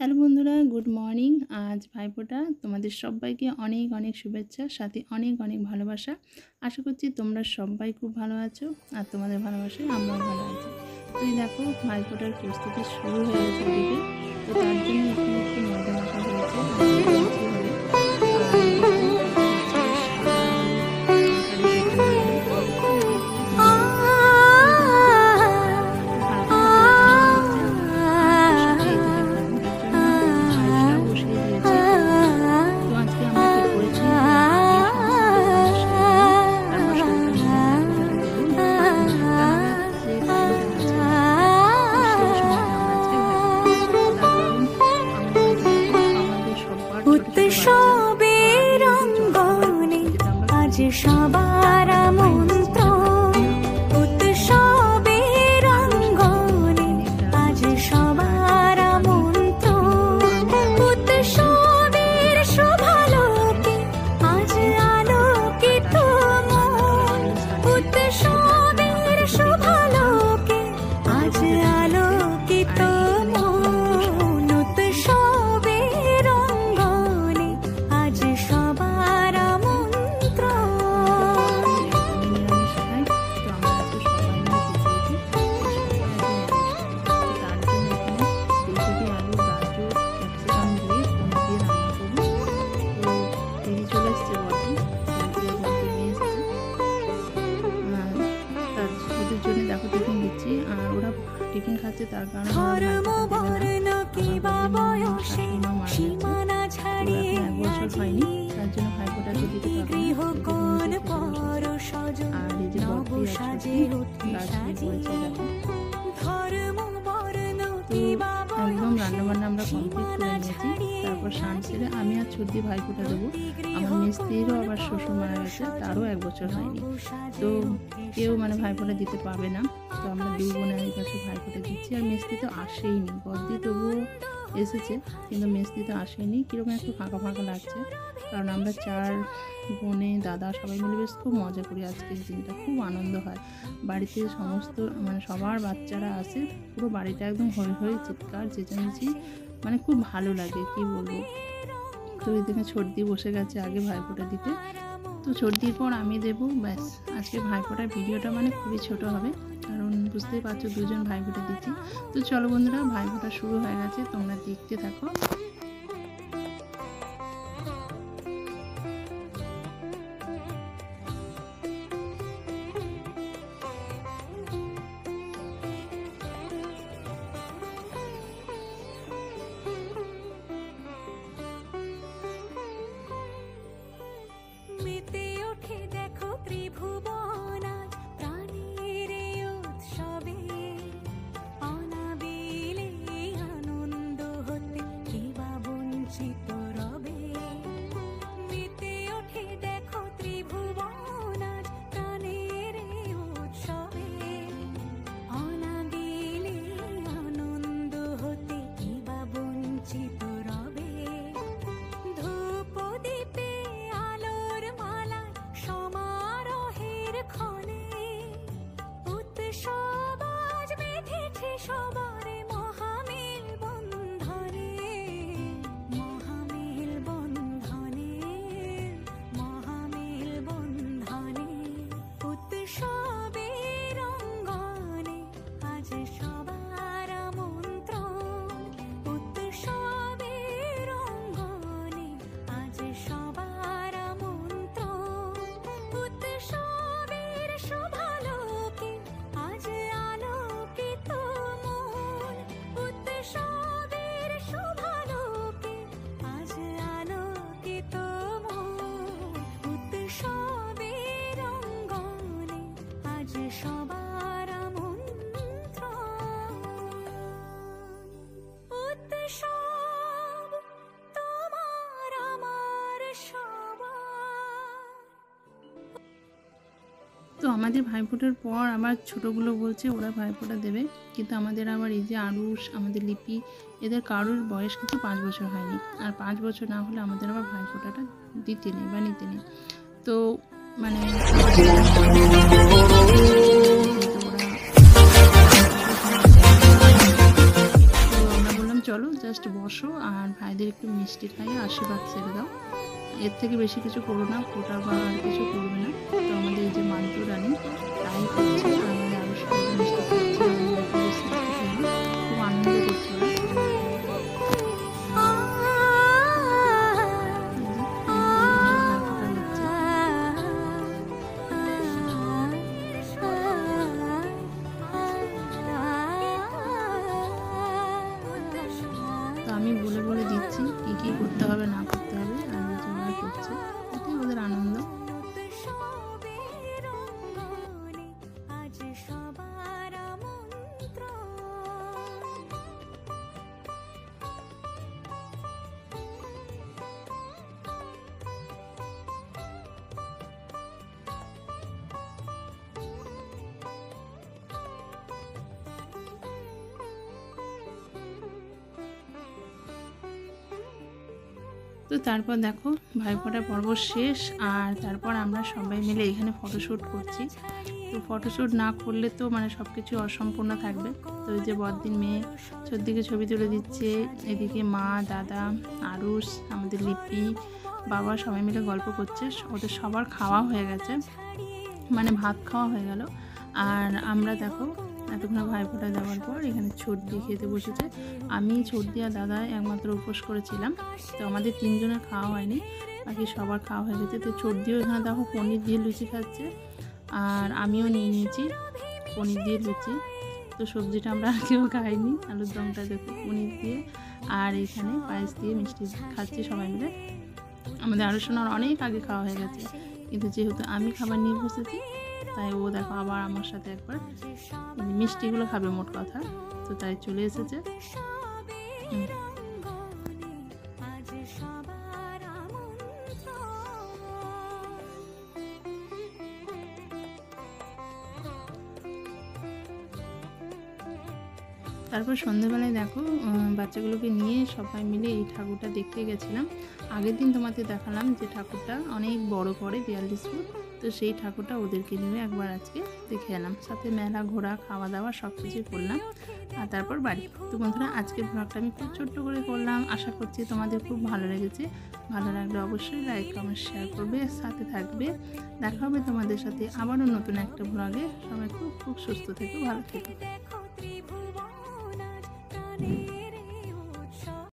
Hello বন্ধুরা, good morning. আজ ভাইফোঁটা, তোমাদের সবাইকে অনেক অনেক শুভেচ্ছা, সাথে অনেক অনেক ভালোবাসা। আশা করছি তোমরা সবাই খুব ভালো আছো, আর তোমাদের ভালোবাসায় আমরাও ভালো আছি। তুই দেখো, ভাইফোঁটার প্রস্তুতি শুরু হয়ে গেছে ওদিকে। তো তার জন্য একটু একটু ময়দা মাখা হয়েছে, সবার মন্ত্র উৎসবের রঙ্গনে আজ সবার মন্ত্র উৎসবের শোভালোকে আজ আলোকিত মন উৎসবের শোভালোকে আজ আলোকিত মন উৎসবের রঙ্গনে আজ সবার মন্ত্র। দেখো টিফিন দিচ্ছি, আর ওরা টিফিন খাচ্ছে, তার কারণে এক বছর হয়নি, তার জন্য ভাইফোঁটাকে দিতে পারবো। আর এই যে একদম রান্নাবান্না আমরা কমপ্লিট করে নিয়েছি। তারপর স্নান সেরে আমি আর ছুটি ভাইফোঁটা দেবো। আমার মিস্ত্রিরও আবার শ্বশুর মারা গেছে, তারও এক বছর হয়নি, তো কেউ ভাইফোঁটা দিতে পারবে না। তো আমরা দুই বোনের কাছে ভাইফোঁটা দিচ্ছি। আর মিস্ত্রি তো আসেইনি, বদ্দি তবুও এসেছে, কিন্তু মিস্ত্রি তো আসেনি। কীরকম একটু ফাঁকা ফাঁকা লাগছে, কারণ আমরা চার বোনে দাদা সবাই মিলে বেশ খুব মজা করি। আজকের দিনটা খুব আনন্দ হয় বাড়িতে, সমস্ত সবার বাচ্চারা আসে, পুরো বাড়িটা একদম হয়ে হয়ে চিৎকার চেঁচামেচি, খুব ভালো লাগে, কি বলবো। তো এদিকে ছর্দি বসে গেছে আগে ভাইফোঁটা দিতে, তো ছর্দির পর আমি দেবো, ব্যাস। আজকে ভাইফোঁটার ভিডিওটা খুবই ছোট হবে, কারণ বুঝতেই পারছো দুজন ভাইফোঁটা দিচ্ছি। তো চলো বন্ধুরা, ভাইফোঁটা শুরু হয়ে গেছে, তোমরা দেখতে থাকো। তো আমাদের ভাইফোঁটার পর আমার ছোটোগুলো বলছে ওরা ভাইফোঁটা দেবে, কিন্তু আমাদের আবার এই যে আরুষ, আমাদের লিপি, এদের কারোর বয়স কিন্তু 5 বছর হয়নি। আর 5 বছর না হলে আমাদের আবার ভাইফোঁটাটা দিতে নেই বা নিতে নেই। তো আমরা বললাম চলো জাস্ট বসো আর ভাইদের একটু মিষ্টি খাইয়ে আশীর্বাদ ছেড়ে দাও, এর থেকে বেশি কিছু করো না, ফোটা বা আর কিছু করবে না। তো আমাদের এই যে মান্তু রানী তাই করছে, আর আমাদের আরও সবাই মিষ্টি খাচ্ছে, খুব আনন্দ করছে ওরা। তো আমি বলে বলে দিচ্ছি কী কী করতে হবে না করতে হবে, আর এই যে ওরা করছে, এটাই ওদের আনন্দ। তো তারপর দেখো ভাইফোঁটা পর্ব শেষ, আর তারপর আমরা সবাই মিলে এখানে ফটোশ্যুট করছি। তো ফটোশ্যুট না করলে তো মানে সব কিছু অসম্পূর্ণ থাকবে। তো এই যে বড়দিন মেয়ে দিকে ছবি তুলে দিচ্ছে, এদিকে মা, দাদা, আরুষ, আমাদের লিপি, বাবা সবাই মিলে গল্প করছে। ওদের সবার খাওয়া হয়ে গেছে, মানে ভাত খাওয়া হয়ে গেল। আর আমরা দেখো এতক্ষণ ভাইফোঁটা দেওয়ার পর এখানে ছর্দি খেতে বসেছে। আমি, ছর্দি আর দাদা একমাত্র উপোস করেছিলাম, তো আমাদের তিনজনের খাওয়া হয়নি, বাকি সবার খাওয়া হয়ে গেছে। তো ছর্দিও এখানে দেখো পনির দিয়ে লুচি খাচ্ছে, আর আমিও নিয়ে নিয়েছি পনির দিয়ে লুচি। তো সবজিটা আমরা আর কেউ খাইনি, আলুর দমটা দেখো পনির দিয়ে, আর এখানে পায়েস দিয়ে মিষ্টি খাচ্ছি সবাই মিলে। আমাদের আরও শোনার অনেক আগে খাওয়া হয়ে গেছে, কিন্তু যেহেতু আমি খাবার নিয়ে বসেছি তাই ও দেখো আবার আমার সাথে একবার মিষ্টিগুলো খাবে মোট কথা, তো তাই চলে এসেছে। তারপর সন্ধ্যেবেলায় দেখো বাচ্চাগুলোকে নিয়ে সবাই মিলে এই ঠাকুরটা দেখতে গেছিলাম। আগের দিন তোমাদের দেখালাম যে ঠাকুরটা অনেক বড় করে 42 ফুট, তো সেই ঠাকুরটা ওদেরকে নিয়ে একবার আজকে দেখে এলাম, সাথে মেলা ঘোরা খাওয়া দাওয়া সব কিছুই করলাম, আর তারপর বাড়ি। তো বন্ধুরা আজকের ব্লগটা আমি খুব ছোট্ট করে করলাম, আশা করছি তোমাদের খুব ভালো লেগেছে। ভালো লাগলে অবশ্যই লাইক কমেন্ট শেয়ার করবে, সাথে থাকবে। দেখা হবে তোমাদের সাথে আবারও নতুন একটা ব্লগে। সবাই খুব খুব সুস্থ থেকো, ভালো থেকো।